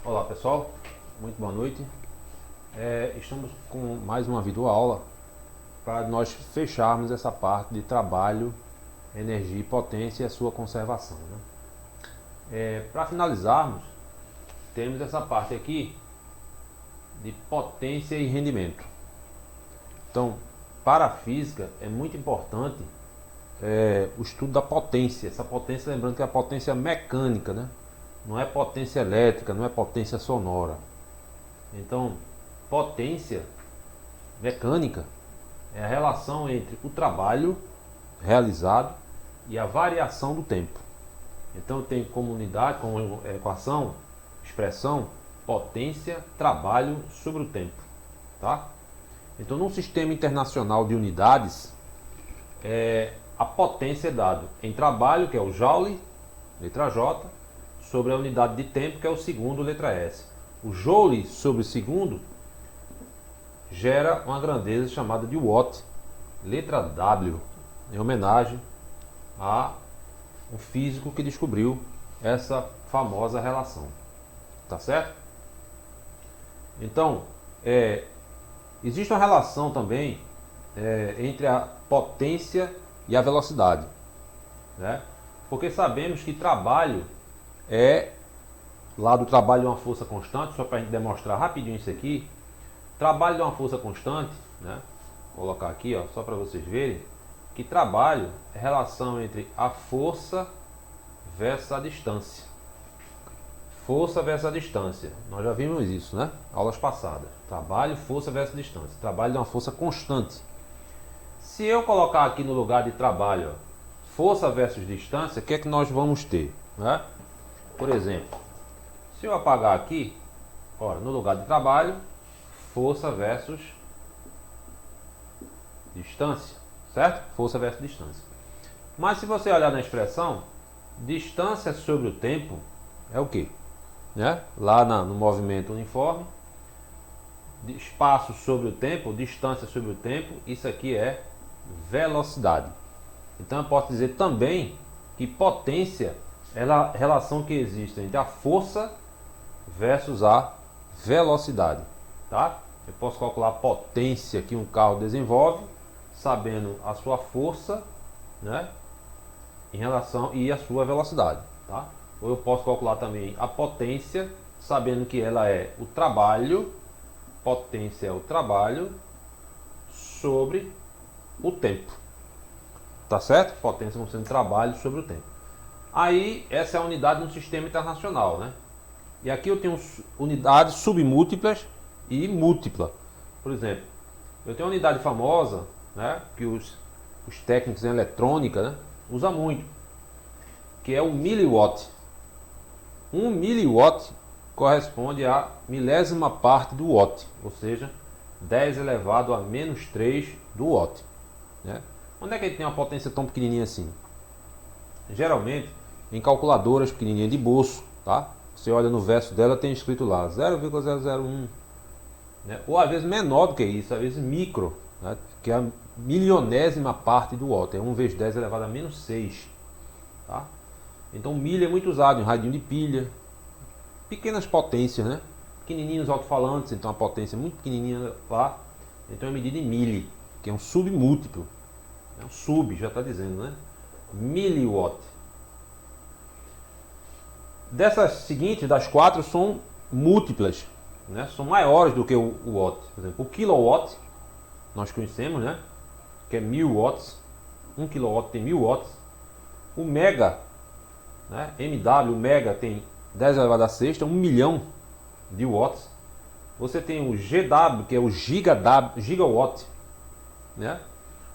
Olá pessoal, muito boa noite. Estamos com mais uma videoaula para nós fecharmos essa parte de trabalho, energia e potência e a sua conservação, né? Para finalizarmos, temos essa parte aqui de potência e rendimento. Então, para a física é muito importante o estudo da potência. Essa potência, lembrando que é a potência mecânica, né? Não é potência elétrica, não é potência sonora. Então, potência mecânica é a relação entre o trabalho realizado e a variação do tempo. Então, tem como unidade, como equação, expressão, potência, trabalho sobre o tempo. Tá? Então, num sistema internacional de unidades, a potência é dada em trabalho, que é o Joule, letra J, sobre a unidade de tempo, que é o segundo, letra S. O Joule sobre o segundo gera uma grandeza chamada de Watt, letra W, em homenagem a um físico que descobriu essa famosa relação. Tá certo? Então, existe uma relação também entre a potência e a velocidade, né? Porque sabemos que trabalho lá do trabalho de uma força constante, só para a gente demonstrar rapidinho isso aqui. Trabalho de uma força constante, né? Vou colocar aqui, ó, só para vocês verem que trabalho é a relação entre a força versus a distância. Força versus a distância. Nós já vimos isso, né? Aulas passadas. Trabalho, força versus distância. Trabalho de uma força constante. Se eu colocar aqui no lugar de trabalho, ó, força versus distância, o que é que nós vamos ter, né? Por exemplo, se eu apagar aqui, olha, no lugar de trabalho, força versus distância, certo? Força versus distância. Mas se você olhar na expressão, distância sobre o tempo é o quê? Né? Lá no movimento uniforme, espaço sobre o tempo, distância sobre o tempo, isso aqui é velocidade. Então eu posso dizer também que potência é a relação que existe entre a força versus a velocidade, tá? Eu posso calcular a potência que um carro desenvolve, sabendo a sua força, né, em relação e a sua velocidade, tá? Ou eu posso calcular também a potência, sabendo que ela é o trabalho, potência é o trabalho sobre o tempo, tá certo? Potência como sendo trabalho sobre o tempo. Aí essa é a unidade no sistema internacional, né? E aqui eu tenho unidades submúltiplas e múltipla. Por exemplo, eu tenho uma unidade famosa, né, que os técnicos em eletrônica, né, usam muito, que é o miliwatt. 1 miliwatt corresponde a milésima parte do watt, ou seja, 10 elevado a menos 3 do watt, né? Onde é que ele tem uma potência tão pequenininha assim? Geralmente em calculadoras pequenininhas de bolso, tá? Você olha no verso dela, tem escrito lá 0,001, né? Ou às vezes menor do que isso, às vezes micro, né? Que é a milionésima parte do watt, é 1 vezes 10 elevado a menos 6, tá? Então milha é muito usado em radinho de pilha, pequenas potências, né? Pequenininhos alto-falantes, então a potência é muito pequenininha lá, então é medida em milli, que é um submúltiplo, é um sub, já está dizendo, né? Miliwatt. Dessas seguintes, das quatro, são múltiplas, né? São maiores do que o watt. Por exemplo, o kilowatt, nós conhecemos, né? Que é 1000 watts. 1 kilowatt tem 1000 watts. O mega, né? MW, o mega tem 10 elevado a sexta, 1 milhão de watts. Você tem o GW, que é o gigawatt, né?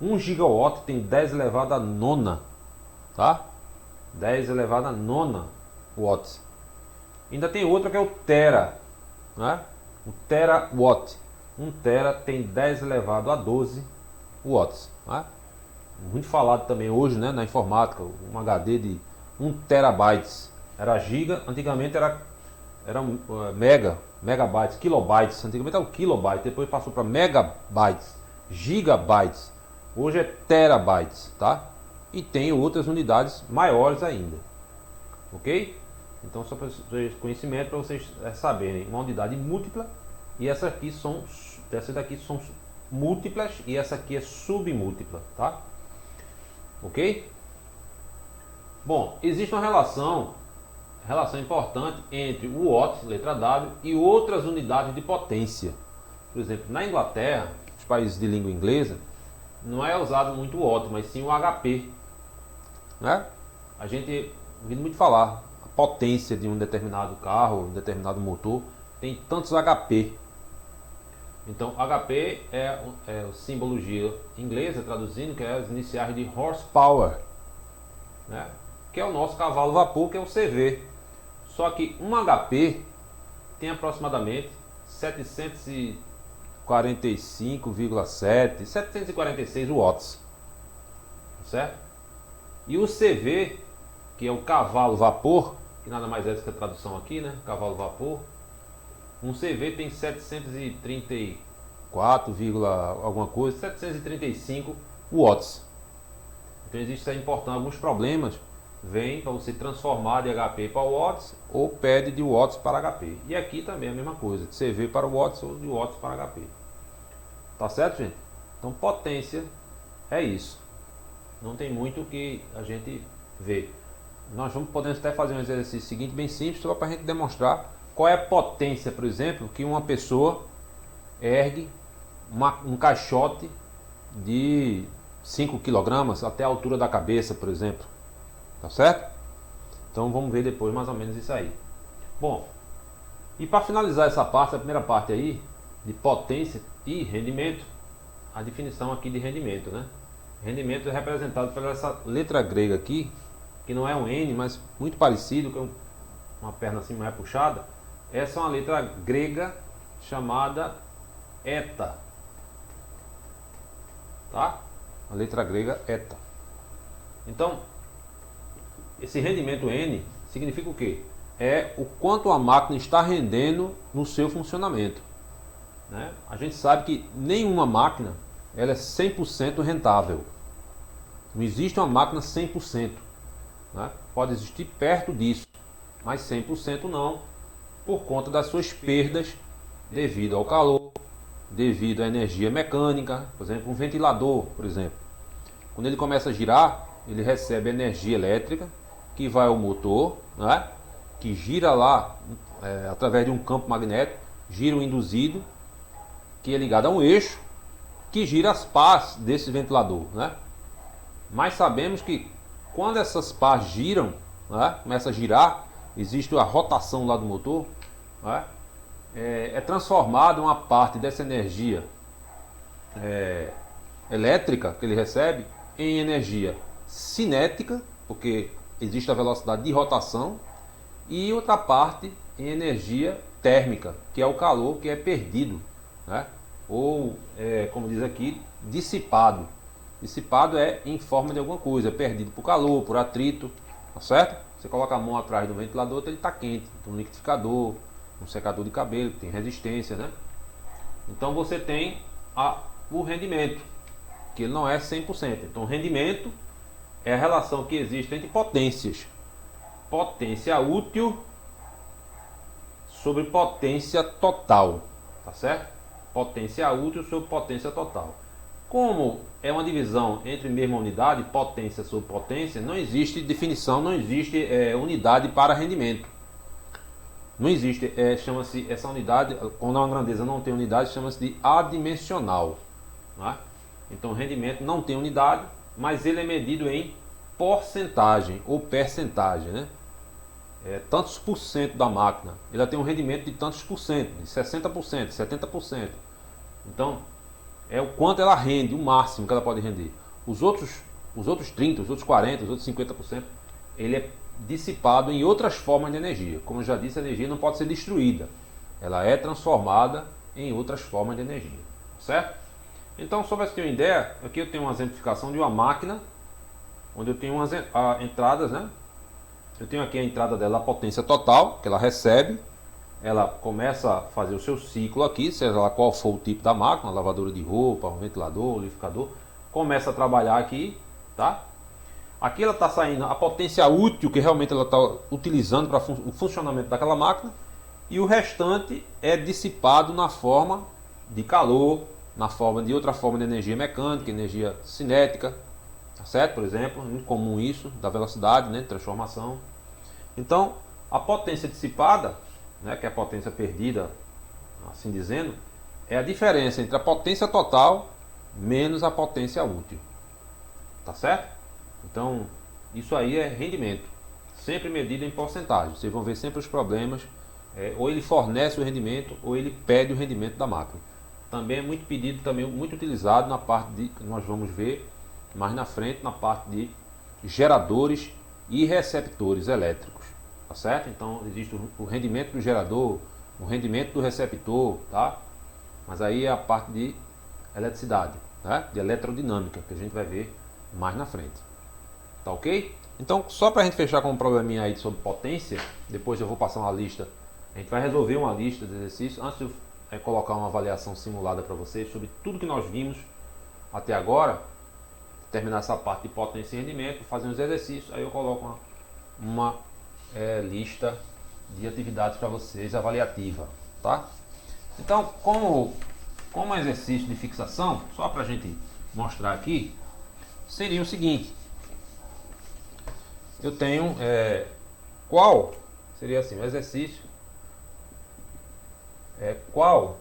1 gigawatt tem 10 elevado a nona, tá? 10 elevado a nona watts. Ainda tem outra que é o tera, né? O terawatt. 1 tera tem 10 elevado a 12 watts, né? Muito falado também hoje, né, na informática, um HD de 1 terabytes. Era giga, antigamente era megabytes, kilobytes. Antigamente era o kilobyte, depois passou para megabytes, gigabytes. Hoje é terabytes, tá? E tem outras unidades maiores ainda, ok? Então só para vocês conhecimento, para vocês saberem, uma unidade múltipla, e essa daqui são múltiplas e essa aqui é submúltipla, tá? Ok? Bom, existe uma relação importante entre o watts, letra W, e outras unidades de potência. Por exemplo, na Inglaterra, os países de língua inglesa, não é usado muito o watt, mas sim o HP, né? A gente ouviu muito falar a potência de um determinado carro, um determinado motor, tem tantos HP. Então HP é a simbologia inglesa, traduzindo, que é as iniciais de horsepower, né? Que é o nosso cavalo vapor, que é o CV. Só que um HP tem aproximadamente 746 watts, certo? E o CV, que é o cavalo vapor, que nada mais é do que a tradução aqui, né? Cavalo vapor. Um CV tem 734, alguma coisa, 735 watts. Então existe aí importante alguns problemas. Vem para você transformar de HP para watts ou pede de watts para HP. E aqui também é a mesma coisa, de CV para watts ou de watts para HP. Tá certo, gente? Então potência é isso. Não tem muito o que a gente ver. Nós podemos até fazer um exercício seguinte bem simples, só para a gente demonstrar qual é a potência, por exemplo, que uma pessoa ergue um caixote de 5 kg até a altura da cabeça, por exemplo. Tá certo? Então vamos ver depois mais ou menos isso aí. Bom, e para finalizar essa parte, a primeira parte aí, de potência e rendimento, a definição aqui de rendimento, né? Rendimento é representado por essa letra grega aqui, que não é um N, mas muito parecido, com uma perna assim mais puxada. Essa é uma letra grega chamada eta, tá? A letra grega eta. Então, esse rendimento N significa o quê? É o quanto a máquina está rendendo no seu funcionamento, né? A gente sabe que nenhuma máquina ela é 100% rentável. Não existe uma máquina 100%, né? Pode existir perto disso, mas 100% não, por conta das suas perdas devido ao calor, devido à energia mecânica. Por exemplo, um ventilador, por exemplo, quando ele começa a girar, ele recebe energia elétrica que vai ao motor, né? Que gira lá através de um campo magnético, gira o induzido, que é ligado a um eixo, que gira as pás desse ventilador, né? Mas sabemos que quando essas pás giram, né? Começa a girar, existe a rotação lá do motor, né? É transformada uma parte dessa energia elétrica que ele recebe em energia cinética, porque existe a velocidade de rotação, e outra parte em energia térmica, que é o calor que é perdido, né? Ou, como diz aqui, dissipado. Dissipado é em forma de alguma coisa, é perdido por calor, por atrito, tá certo? Você coloca a mão atrás do ventilador, ele está quente. Então, um liquidificador, um secador de cabelo, que tem resistência, né? Então você tem o rendimento, que ele não é 100%. Então, rendimento é a relação que existe entre potências. Potência útil sobre potência total, tá certo? Potência útil sobre potência total. Como é uma divisão entre mesma unidade, potência sobre potência, não existe definição, não existe unidade para rendimento. Não existe, chama-se essa unidade, quando uma grandeza não tem unidade, chama-se de adimensional, né? Então rendimento não tem unidade, mas ele é medido em porcentagem ou percentagem, né? Tantos por cento da máquina, ela tem um rendimento de tantos por cento, de 60%, 70%. Então, é o quanto ela rende, o máximo que ela pode render. Os outros 30%, os outros 40%, os outros 50%, ele é dissipado em outras formas de energia. Como eu já disse, a energia não pode ser destruída. Ela é transformada em outras formas de energia. Certo? Então, só para você ter uma ideia, aqui eu tenho uma exemplificação de uma máquina, onde eu tenho umas entradas, né? Eu tenho aqui a entrada dela, a potência total, que ela recebe. Ela começa a fazer o seu ciclo aqui, seja lá qual for o tipo da máquina, lavadora de roupa, um ventilador, liquidificador. Começa a trabalhar aqui, tá? Aqui ela está saindo a potência útil que realmente ela está utilizando para o funcionamento daquela máquina, e o restante é dissipado na forma de calor, na forma de outra forma de energia mecânica, energia cinética, tá certo? Por exemplo, é muito comum isso, da velocidade, né, de transformação. Então, a potência dissipada, né, que é a potência perdida, assim dizendo, é a diferença entre a potência total menos a potência útil, tá certo? Então, isso aí é rendimento, sempre medido em porcentagem. Vocês vão ver sempre os problemas, ou ele fornece o rendimento ou ele pede o rendimento da máquina. Também é muito pedido, também muito utilizado na parte de, nós vamos ver mais na frente, na parte de geradores e receptores elétricos, tá certo? Então existe o rendimento do gerador, o rendimento do receptor, tá? Mas aí é a parte de eletricidade, né? De eletrodinâmica, que a gente vai ver mais na frente. Tá ok? Então, só para a gente fechar com um probleminha aí sobre potência, depois eu vou passar uma lista. A gente vai resolver uma lista de exercícios antes de eu colocar uma avaliação simulada para vocês sobre tudo que nós vimos até agora. Terminar essa parte de potência e rendimento, fazer uns exercícios, aí eu coloco uma lista de atividades para vocês avaliativa, tá? Então, como exercício de fixação, só para a gente mostrar aqui, seria o seguinte: eu tenho qual seria assim, o exercício qual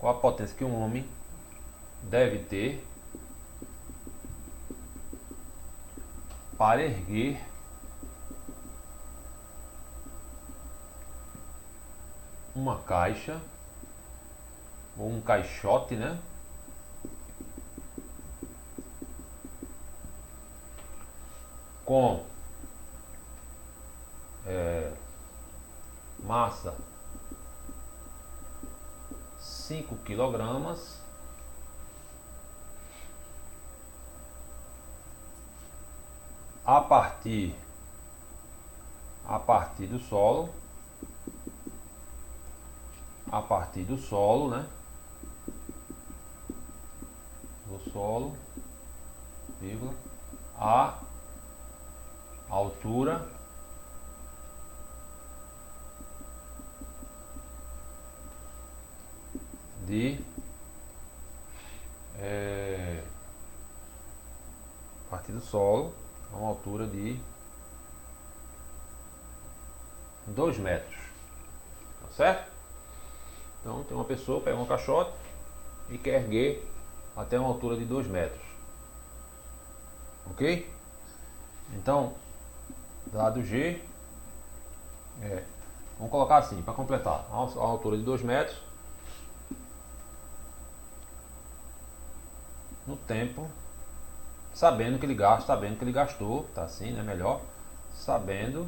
a potência que um homem deve ter para erguer uma caixa ou um caixote, né? Com massa 5 quilogramas a partir do solo, né? Do solo, vírgula, a altura de a partir do solo a uma altura de 2 metros, tá certo? Então tem uma pessoa, pega um caixote e quer erguer até uma altura de 2 metros, ok? Então, dado G, vamos colocar assim, para completar, a altura de 2 metros, no tempo, sabendo que ele gastou, tá assim, né? Melhor, sabendo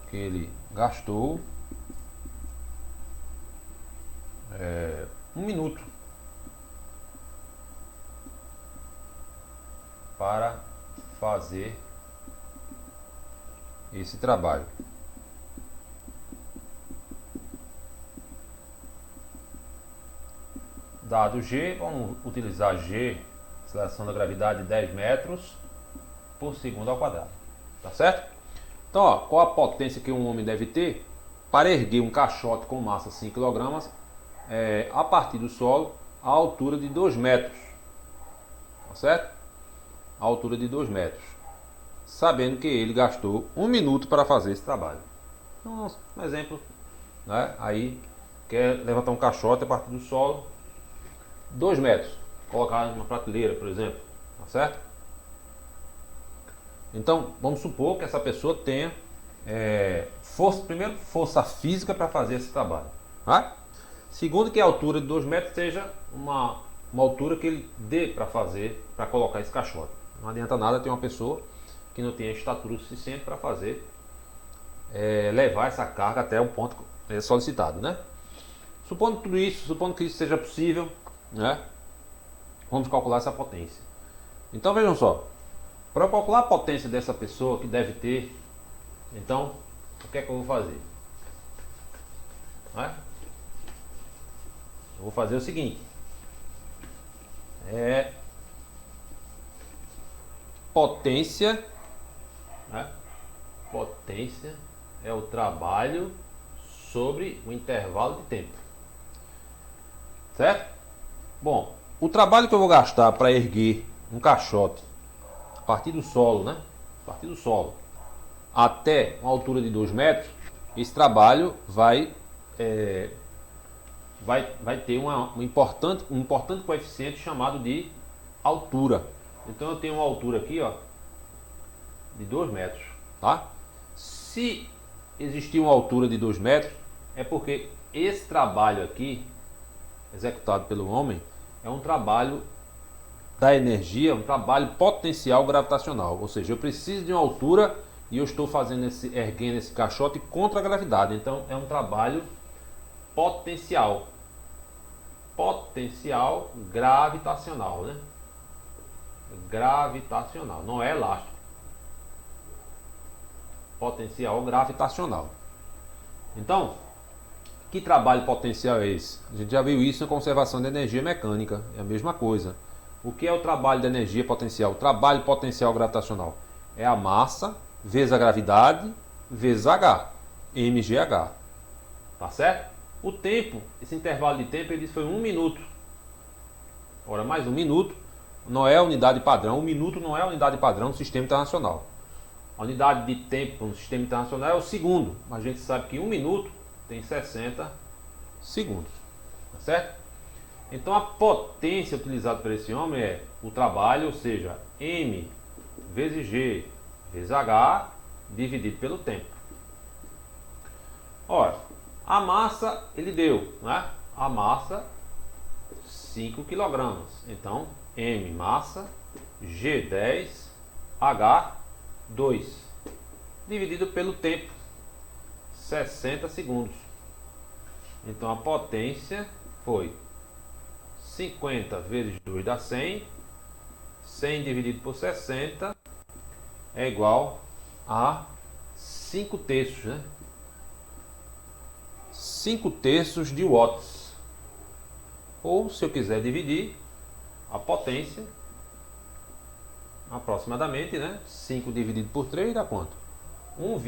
que ele gastou 1 minuto para fazer esse trabalho. Dado G, vamos utilizar G, aceleração da gravidade, 10 metros por segundo ao quadrado, tá certo? Então, ó, qual a potência que um homem deve ter para erguer um caixote com massa 5 kg a partir do solo a altura de 2 metros, tá certo? A altura de 2 metros, sabendo que ele gastou 1 minuto para fazer esse trabalho. Então, um exemplo, né? Aí quer levantar um caixote a partir do solo 2 metros, colocar numa prateleira, por exemplo, tá certo? Então, vamos supor que essa pessoa tenha força física para fazer esse trabalho, tá? Segundo, que a altura de 2 metros seja uma altura que ele dê para fazer, para colocar esse caixote. Não adianta nada ter uma pessoa que não tenha estatura suficiente para fazer, levar essa carga até o ponto solicitado, né? Supondo tudo isso, supondo que isso seja possível, né? Vamos calcular essa potência. Então vejam só, para eu calcular a potência dessa pessoa que deve ter, então o que é que eu vou fazer? Né? Eu vou fazer o seguinte: potência, né? Potência é o trabalho sobre o intervalo de tempo, certo? Bom, o trabalho que eu vou gastar para erguer um caixote a partir do solo, né? A partir do solo até uma altura de 2 metros, esse trabalho vai ter um importante coeficiente chamado de altura. Então eu tenho uma altura aqui, ó, de 2 metros, tá? Se existir uma altura de 2 metros, é porque esse trabalho aqui, executado pelo homem, é um trabalho da energia, um trabalho potencial gravitacional. Ou seja, eu preciso de uma altura e eu estou erguendo esse caixote contra a gravidade. Então é um trabalho potencial. Potencial gravitacional, né? Gravitacional, não é elástico. Potencial gravitacional. Então, que trabalho potencial é esse? A gente já viu isso na conservação de energia mecânica, é a mesma coisa. O que é o trabalho de energia potencial? O trabalho potencial gravitacional é a massa vezes a gravidade vezes H, mgh. Tá certo? O tempo, esse intervalo de tempo, ele foi 1 minuto. Ora, mais 1 minuto não é a unidade padrão. 1 minuto não é a unidade padrão do sistema internacional. A unidade de tempo no sistema internacional é o segundo. Mas a gente sabe que 1 minuto tem 60 segundos. Tá certo? Então a potência utilizada por esse homem é o trabalho, ou seja, M vezes G vezes H dividido pelo tempo. Ora, a massa ele deu, né? A massa 5 kg. Então M massa, G 10, H 2 dividido pelo tempo, 60 segundos. Então a potência foi 50 vezes 2 dá 100. 100 dividido por 60 é igual a 5 terços, né? 5 terços de watts. Ou, se eu quiser dividir a potência, aproximadamente, né? 5 dividido por 3 dá quanto? 1,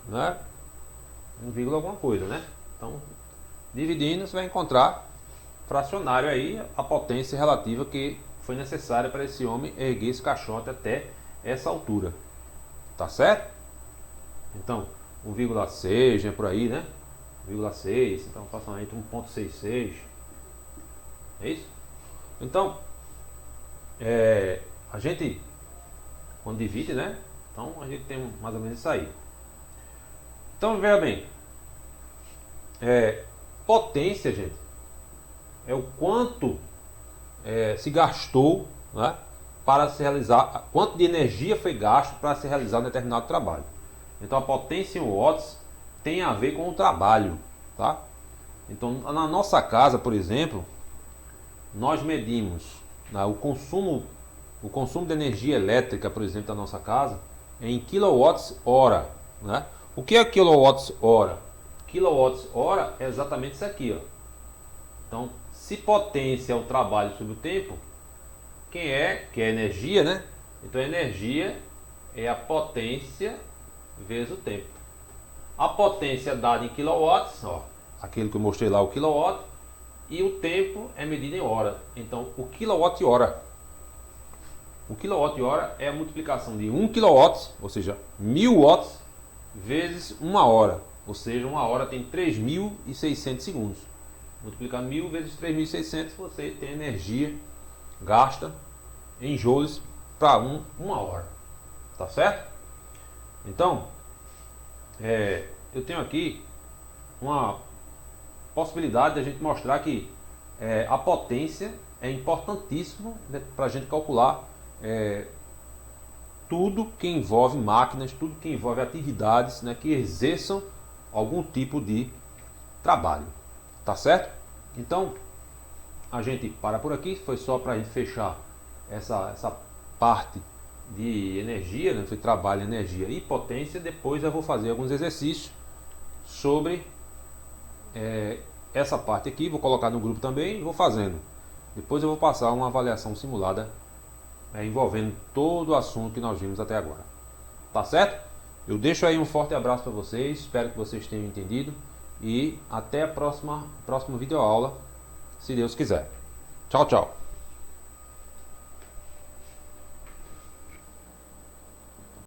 né? 1, alguma coisa, né? Então, dividindo, você vai encontrar fracionário aí, a potência relativa que foi necessária para esse homem erguer esse caixote até essa altura. Tá certo? Então, 1,6 é por aí, né? 1,6, então aproximadamente 1,66. É isso? Então, a gente, quando divide, né? Então a gente tem mais ou menos isso aí. Então, veja bem, potência, gente, é o quanto se gastou, né, para se realizar, quanto de energia foi gasto para se realizar um determinado trabalho. Então a potência em watts tem a ver com o trabalho, tá? Então na nossa casa, por exemplo, nós medimos, né, o consumo de energia elétrica, por exemplo, da nossa casa em kWh, né? O que é kWh? KWh é exatamente isso aqui, ó. Então, se potência é o trabalho sobre o tempo, que é energia, né? Então, energia é a potência vezes o tempo. A potência é dada em kilowatts, ó, aquele que eu mostrei lá, o quilowatt, e o tempo é medido em hora. Então, o quilowatt-hora. O quilowatt-hora é a multiplicação de 1 kW, ou seja, 1000 watts, vezes 1 hora. Ou seja, 1 hora tem 3.600 segundos. Multiplicar 1000 vezes 3.600, você tem energia gasta em joules para uma hora. Tá certo? Então, eu tenho aqui uma possibilidade de a gente mostrar que a potência é importantíssimo, né, para a gente calcular tudo que envolve máquinas, tudo que envolve atividades, né, que exerçam algum tipo de trabalho. Tá certo? Então, a gente para por aqui. Foi só para a gente fechar essa parte de energia, né? Foi trabalho, energia e potência. Depois eu vou fazer alguns exercícios sobre essa parte aqui. Vou colocar no grupo também e vou fazendo. Depois eu vou passar uma avaliação simulada envolvendo todo o assunto que nós vimos até agora. Tá certo? Eu deixo aí um forte abraço para vocês. Espero que vocês tenham entendido. E até a próxima videoaula, se Deus quiser. Tchau, tchau.